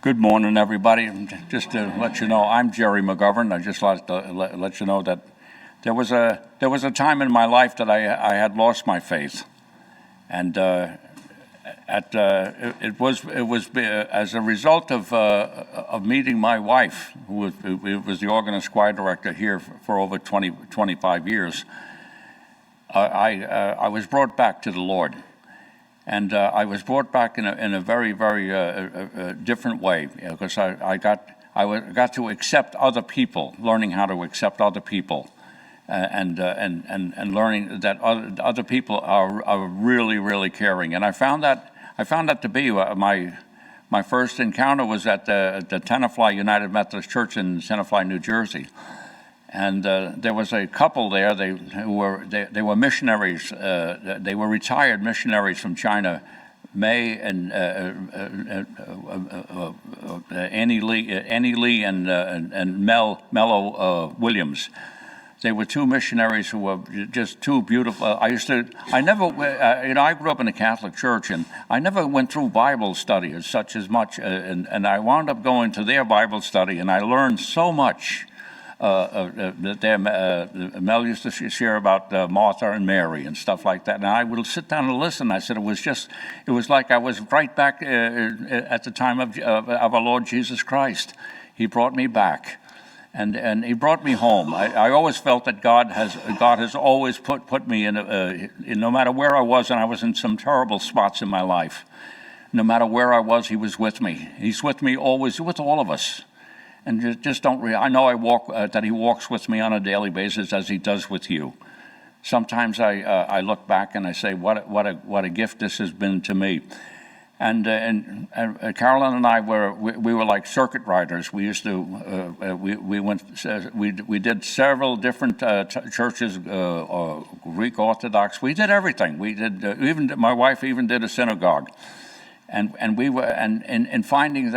Good morning, everybody. Just to let you know, I'm Jerry McGovern. I just like to let you know that there was a time in my life that I had lost my faith, and it was as a result of meeting my wife, who was the organist choir director here for over 25 years. I was brought back to the Lord. And I was brought back in a very, very different way, because I got to accept other people, learning how to accept other people, and learning that other people are really, really caring. And I found that to be my first encounter was at the Tenafly United Methodist Church in Tenafly, New Jersey. And there was a couple there. They were missionaries. They were retired missionaries from China, May and Annie Lee and Mello Williams. They were two missionaries who were just too beautiful. I grew up in a Catholic church, and I never went through Bible study as much. And I wound up going to their Bible study, and I learned so much. Mel used to share about Martha and Mary and stuff like that, and I would sit down and listen. I said it was like I was right back at the time of our Lord Jesus Christ. He brought me back, and He brought me home. I always felt that God has always put me in no matter where I was, and I was in some terrible spots in my life. No matter where I was, He was with me. He's with me always, with all of us. And just don't. I know that He walks with me on a daily basis, as He does with you. Sometimes I look back and I say, what a gift this has been to me. And Carolyn and I we were like circuit riders. We used to we did several different churches, Greek Orthodox. We did everything. We did even my wife even did a synagogue. And we were and finding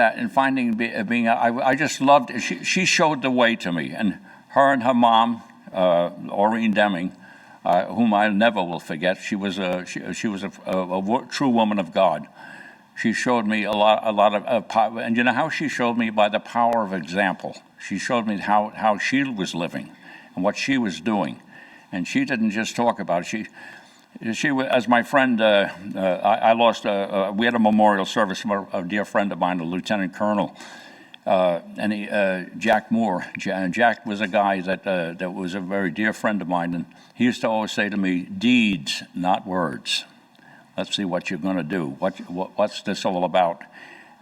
being I just loved it. She showed the way to me, and her mom, Oreen Deming, whom I never will forget. She was a true woman of God. She showed me a lot of power, and you know how she showed me? By the power of example. She showed me how she was living and what she was doing, and she didn't just talk about it. She, as my friend, I lost. We had a memorial service from a dear friend of mine, a lieutenant colonel, Jack Moore. Jack was a guy that was a very dear friend of mine, and he used to always say to me, "Deeds, not words. Let's see what you're going to do. What's this all about?"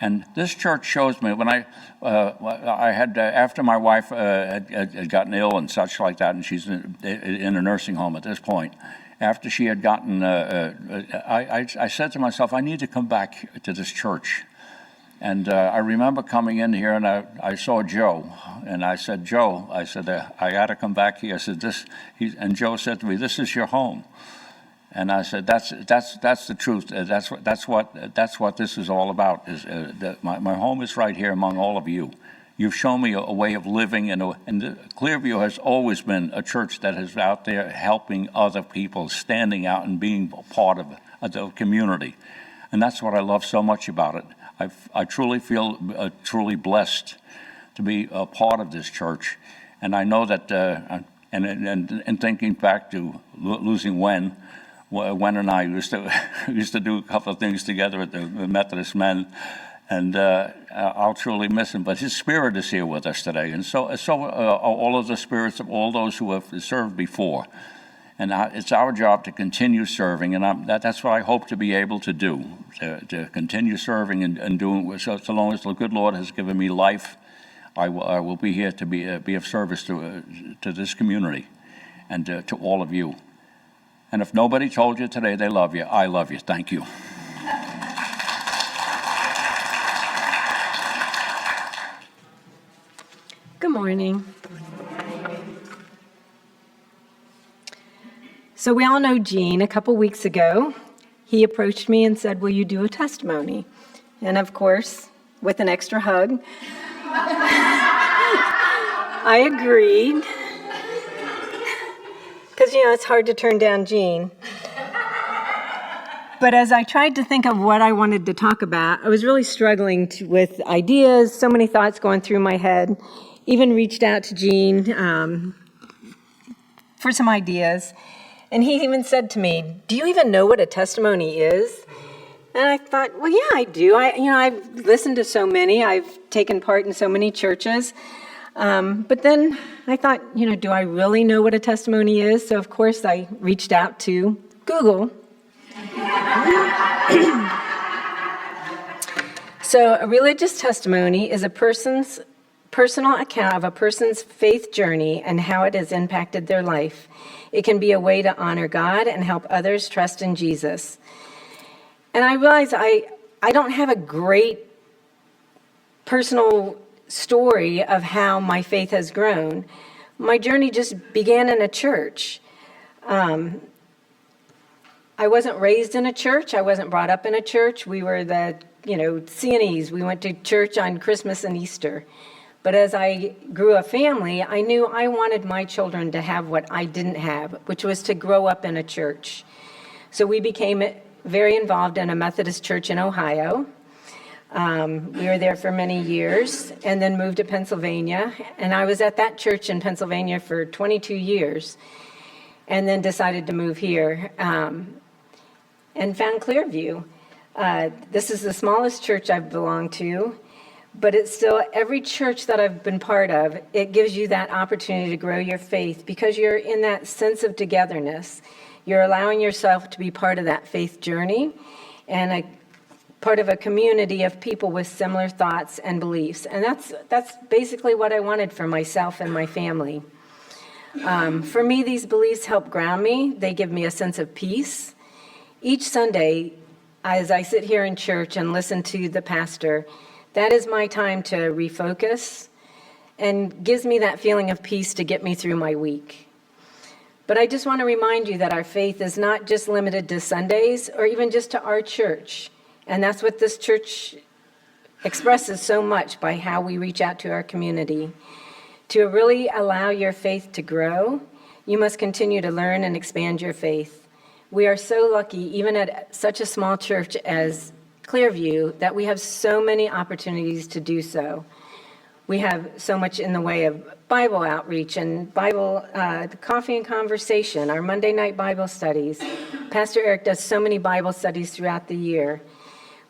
And this church shows me when I had after my wife had gotten ill and such like that, and she's in a nursing home at this point. After she had gotten, I said to myself, I need to come back to this church. And I remember coming in here, and I saw Joe, and I said, Joe, I got to come back here. I said, and Joe said to me, "This is your home." And I said, "That's the truth. That's what this is all about. My home is right here among all of you. You've shown me a way of living, and Clearview has always been a church that is out there helping other people, standing out and being part of the community. And that's what I love so much about it. I truly feel truly blessed to be a part of this church. And I know that, and thinking back to losing Wen and I used to do a couple of things together at the Methodist Men. And I'll truly miss him. But his spirit is here with us today. And so all of the spirits of all those who have served before. And it's our job to continue serving. And that's what I hope to be able to do, to continue serving and doing. So long as the good Lord has given me life, I will be here to be of service to this community and to all of you. And if nobody told you today they love you, I love you. Thank you. Good morning. So we all know Gene. A couple weeks ago, he approached me and said, "Will you do a testimony?" And of course, with an extra hug, I agreed. Because, it's hard to turn down Gene. But as I tried to think of what I wanted to talk about, I was really struggling with ideas, so many thoughts going through my head. Even reached out to Gene for some ideas. And he even said to me, "Do you even know what a testimony is?" And I thought, well, yeah, I do. I've listened to so many. I've taken part in so many churches. But then I thought, do I really know what a testimony is? So, of course, I reached out to Google. So, a religious testimony is a person's personal account of a person's faith journey and how it has impacted their life. It can be a way to honor God and help others trust in Jesus. And I realized I don't have a great personal story of how my faith has grown. My journey just began in a church. I wasn't raised in a church. I wasn't brought up in a church. We were the, C&Es. We went to church on Christmas and Easter. But as I grew a family, I knew I wanted my children to have what I didn't have, which was to grow up in a church. So we became very involved in a Methodist church in Ohio. We were there for many years and then moved to Pennsylvania. And I was at that church in Pennsylvania for 22 years and then decided to move here and found Clearview. This is the smallest church I've belonged to, but it's still, every church that I've been part of, it gives you that opportunity to grow your faith because you're in that sense of togetherness. You're allowing yourself to be part of that faith journey and part of a community of people with similar thoughts and beliefs. And that's basically what I wanted for myself and my family. For me, these beliefs help ground me. They give me a sense of peace. Each Sunday, as I sit here in church and listen to the pastor, that is my time to refocus and gives me that feeling of peace to get me through my week. But I just want to remind you that our faith is not just limited to Sundays or even just to our church. And that's what this church expresses so much by how we reach out to our community. To really allow your faith to grow, you must continue to learn and expand your faith. We are so lucky, even at such a small church as Clearview, that we have so many opportunities to do so. We have so much in the way of Bible outreach and Bible coffee and conversation, our Monday night Bible studies. Pastor Eric does so many Bible studies throughout the year.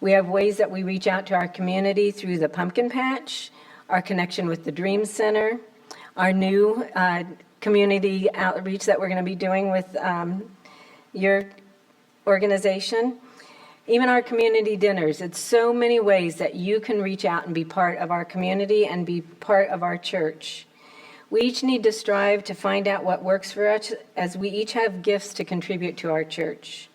We have ways that we reach out to our community through the Pumpkin Patch, our connection with the Dream Center, our new community outreach that we're going to be doing with your organization. Even our community dinners. It's so many ways that you can reach out and be part of our community and be part of our church. We each need to strive to find out what works for us as we each have gifts to contribute to our church.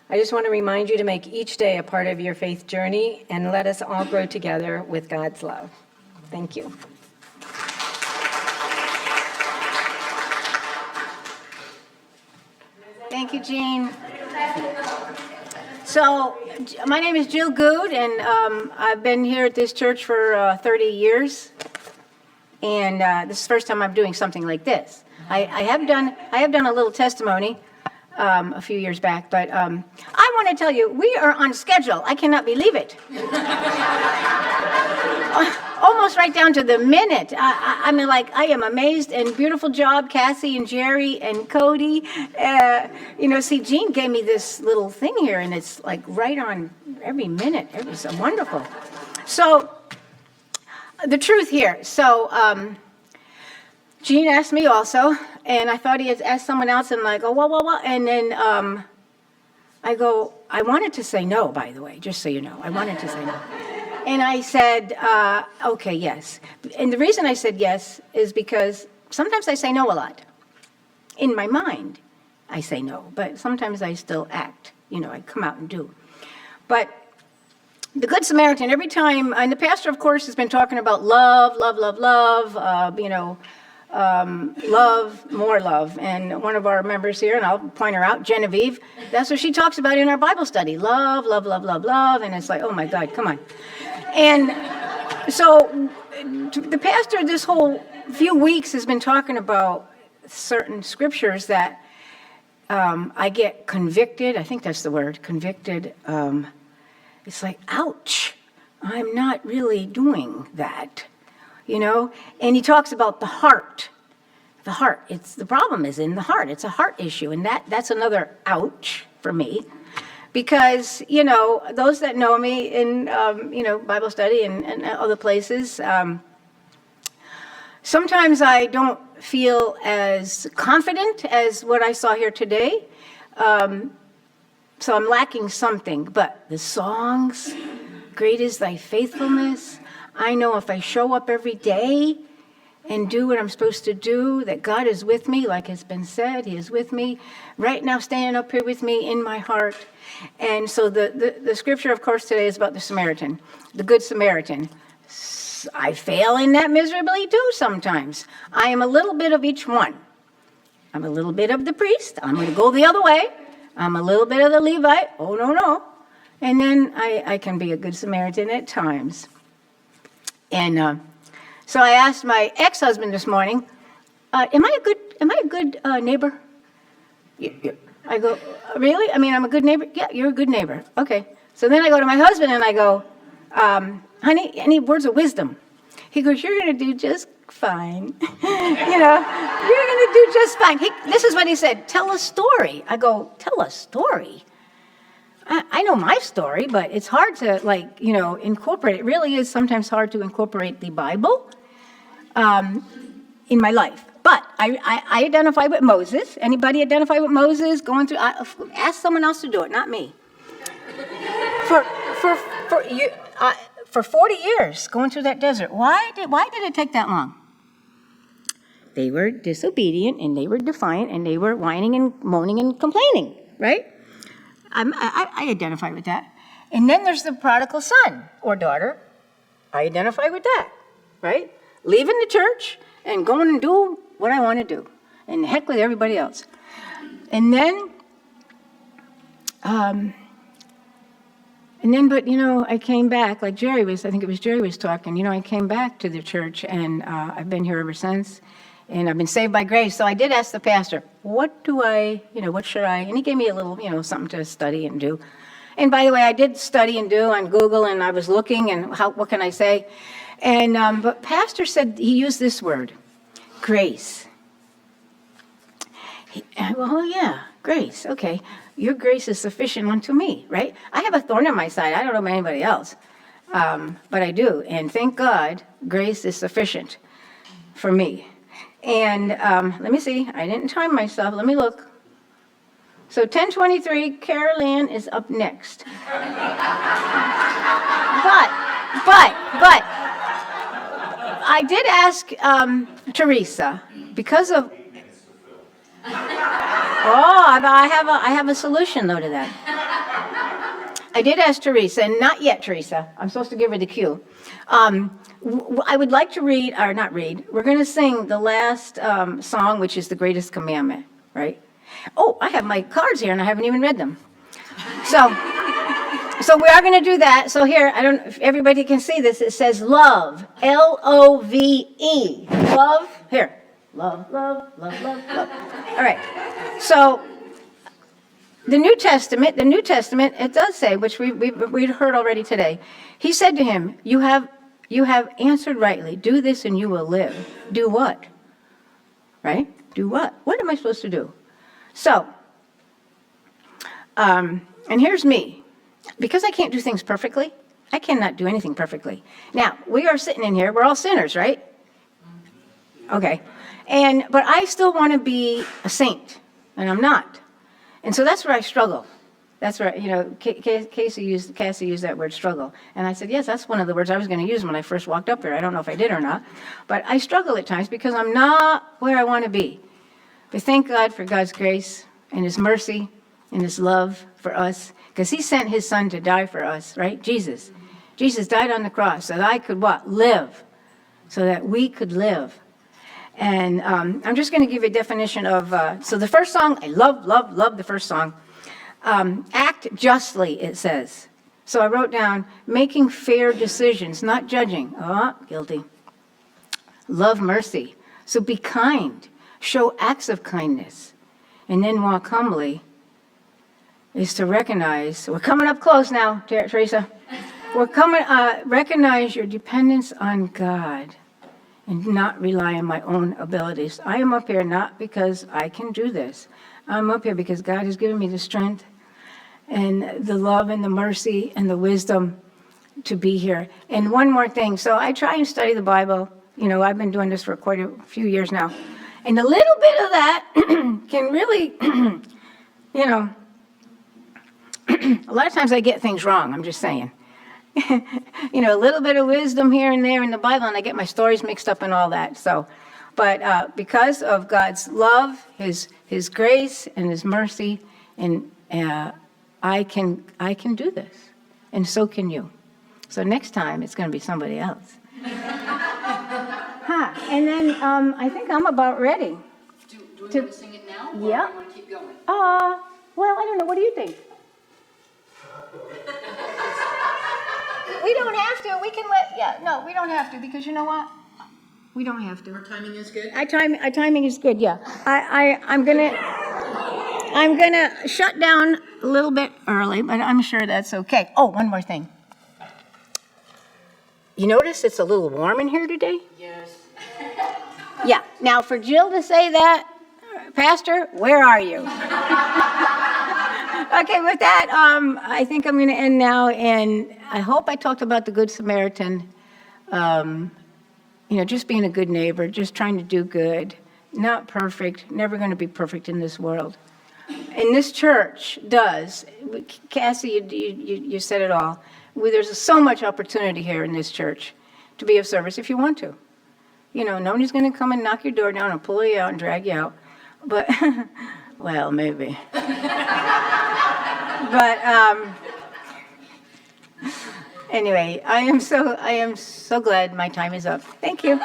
I just want to remind you to make each day a part of your faith journey and let us all grow together with God's love. Thank you. Thank you, Jean. So, my name is Jill Good, and I've been here at this church for 30 years. And this is the first time I'm doing something like this. I have done a little testimony a few years back, but I want to tell you, we are on schedule. I cannot believe it. Almost right down to the minute. I am amazed, and beautiful job, Cassie and Jerry and Cody. Jean gave me this little thing here, and it's like right on every minute. It was wonderful. So, the truth here. So, Jean asked me also, and I thought he had asked someone else, and like, oh, well, and then I go, I wanted to say no, by the way, just so you know. I wanted to say no. And I said, okay, yes. And the reason I said yes is because sometimes I say no a lot. In my mind, I say no, but sometimes I still act. I come out and do. But the Good Samaritan, every time, and the pastor, of course, has been talking about love, love, more love. And one of our members here, and I'll point her out, Genevieve, that's what she talks about in our Bible study. Love. And it's like, oh my God, come on. And so the pastor this whole few weeks has been talking about certain scriptures that I get convicted. I think that's the word, convicted. It's like, ouch, I'm not really doing that, you know? And he talks about the heart. The heart, the problem is in the heart. It's a heart issue, and that's another ouch for me. Because, you know, those that know me in, Bible study and other places, sometimes I don't feel as confident as what I saw here today. So I'm lacking something. But the songs, great is thy faithfulness. I know if I show up every day and do what I'm supposed to do, that God is with me, like it's been said. He is with me right now, standing up here with me in my heart. And so the scripture, of course, today is about the Samaritan, the Good Samaritan. I fail in that miserably too sometimes. I am a little bit of each one. I'm a little bit of the priest. I'm going to go the other way. I'm a little bit of the Levite. Oh, no. And then I can be a Good Samaritan at times. And so I asked my ex-husband this morning, am I a good neighbor? Yeah. I go, really? I mean, I'm a good neighbor? Yeah, you're a good neighbor. Okay. So then I go to my husband and I go, honey, any words of wisdom? He goes, you're going to do just fine. You're going to do just fine. This is what he said, tell a story. I go, tell a story? I know my story, but it's hard to, incorporate. It really is sometimes hard to incorporate the Bible in my life. But I identify with Moses. Anybody identify with Moses? Ask someone else to do it, not me. For 40 years going through that desert. Why did it take that long? They were disobedient and they were defiant and they were whining and moaning and complaining, right? I identify with that. And then there's the prodigal son or daughter. I identify with that, right? Leaving the church and going and do what I want to do, and heck with everybody else. And then, I came back, like Jerry was talking, I came back to the church, and I've been here ever since, and I've been saved by grace. So I did ask the pastor, what should I, and he gave me a little, something to study and do. And by the way, I did study and do on Google, and I was looking, and what can I say? And, but pastor said, he used this word, grace. Grace. Okay. Your grace is sufficient unto me, right? I have a thorn in my side. I don't know about anybody else. But I do. And thank God, grace is sufficient for me. And let me see. I didn't time myself. Let me look. So 10:23, Carol Ann is up next. But I did ask Teresa, because of... I have a solution, though, to that. I did ask Teresa, and not yet, Teresa. I'm supposed to give her the cue. I would like to we're going to sing the last song, which is the greatest commandment, right? Oh, I have my cards here, and I haven't even read them. So we are going to do that. So here, I don't know if everybody can see this. It says love, Love. Love, here. Love. All right. So the New Testament, it does say, which we heard already today. He said to him, you have answered rightly. Do this and you will live. Do what? Right? Do what? What am I supposed to do? So, and here's me. Because I can't do things perfectly, I cannot do anything perfectly. Now, we are sitting in here, we're all sinners, right? Okay. But I still want to be a saint, and I'm not. And so that's where I struggle. That's where, Cassie used that word, struggle. And I said, yes, that's one of the words I was going to use when I first walked up here. I don't know if I did or not. But I struggle at times because I'm not where I want to be. But thank God for God's grace and his mercy and his love for us. Because he sent his son to die for us, right? Jesus. Jesus died on the cross so that I could what? Live. So that we could live. And I'm just going to give you a definition of, so the first song, I love the first song. Act justly, it says. So I wrote down, making fair decisions, not judging. Oh, guilty. Love mercy. So be kind. Show acts of kindness. and then walk humbly is to recognize, we're coming up close now, Teresa. Recognize your dependence on God and not rely on my own abilities. I am up here not because I can do this. I'm up here because God has given me the strength and the love and the mercy and the wisdom to be here. And one more thing. So I try and study the Bible. You know, I've been doing this for quite a few years now. And a little bit of that can really, you know, a lot of times I get things wrong, I'm just saying. You know, a little bit of wisdom here and there in the Bible, and I get my stories mixed up and all that. So, but because of God's love, His grace, and His mercy, and I can do this, and so can you. So next time it's going to be somebody else. And then I think I'm about ready. Do we want to sing it now? Or Yeah. do we want to keep going? Well, I don't know. What do you think? We don't have to. We can we don't have to, because you know what? We don't have to. Our timing is good? Our timing is good, yeah. I'm gonna shut down a little bit early, but I'm sure that's okay. Oh, one more thing. You notice it's a little warm in here today? Yes. Yeah. Now, for Jill to say that, Pastor, where are you? Okay, with that, I think I'm going to end now, and I hope I talked about the Good Samaritan. You know, just being a good neighbor, just trying to do good, not perfect, never going to be perfect in this world. And this church does. Cassie, you said it all. There's so much opportunity here in this church to be of service if you want to. You know, nobody's going to come and knock your door down and pull you out and drag you out. But, well, maybe. But anyway, I am so glad my time is up. Thank you.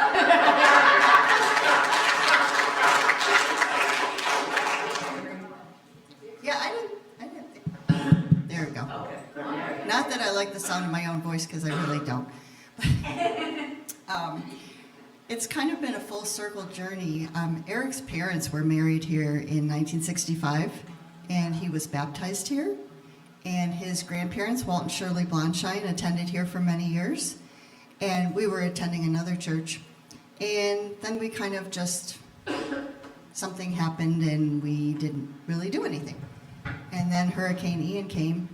Yeah, I didn't think. There we go. Not that I like the sound of my own voice, because I really don't. It's kind of been a full circle journey. Eric's parents were married here in 1965, and he was baptized here. And his grandparents, Walt and Shirley Blonshine, attended here for many years. And we were attending another church. And then we kind of just, something happened and we didn't really do anything. And then Hurricane Ian came,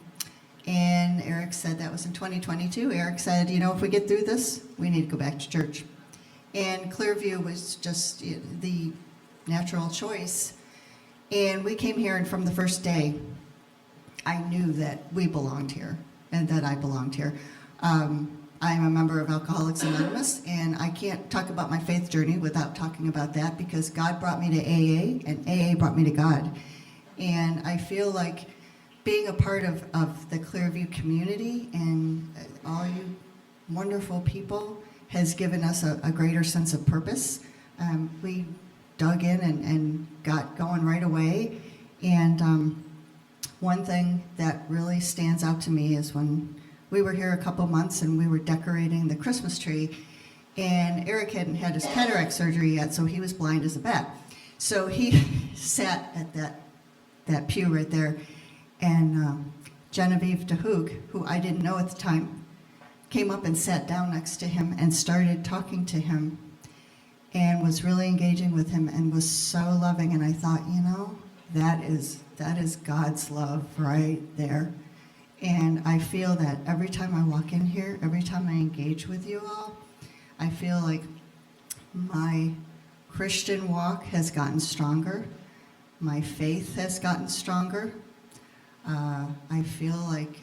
and Eric said, that was in 2022, Eric said, you know, if we get through this, we need to go back to church. And Clearview was just the natural choice. And we came here, and from the first day, I knew that we belonged here and that I belonged here. I'm a member of Alcoholics Anonymous, and I can't talk about my faith journey without talking about that, because God brought me to AA, and AA brought me to God. And I feel like being a part of the Clearview community and all you wonderful people has given us a greater sense of purpose. We dug in and got going right away. And one thing that really stands out to me is when we were here a couple months and we were decorating the Christmas tree, and Eric hadn't had his cataract surgery yet, so he was blind as a bat. So he sat at that pew right there, and Genevieve DeHoog, who I didn't know at the time, came up and sat down next to him and started talking to him and was really engaging with him and was so loving. And I thought, you know, that is God's love right there. And I feel that every time I walk in here, every time I engage with you all, I feel like my Christian walk has gotten stronger. My faith has gotten stronger. I feel like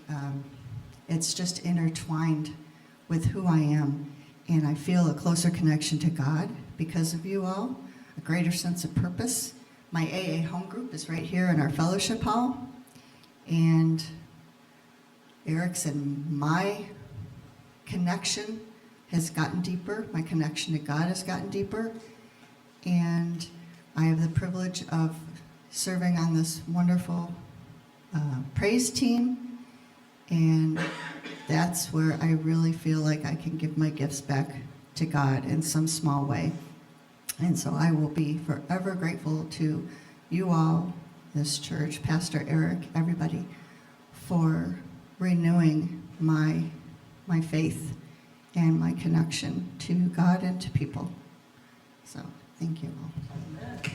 it's just intertwined with who I am. And I feel a closer connection to God because of you all, a greater sense of purpose. My AA home group is right here in our fellowship hall. And Eric's and my connection has gotten deeper. My connection to God has gotten deeper. And I have the privilege of serving on this wonderful praise team. And that's where I really feel like I can give my gifts back to God in some small way. And so I will be forever grateful to you all this church, Pastor Eric, everybody, for renewing my faith and my connection to God and to people. So thank you all.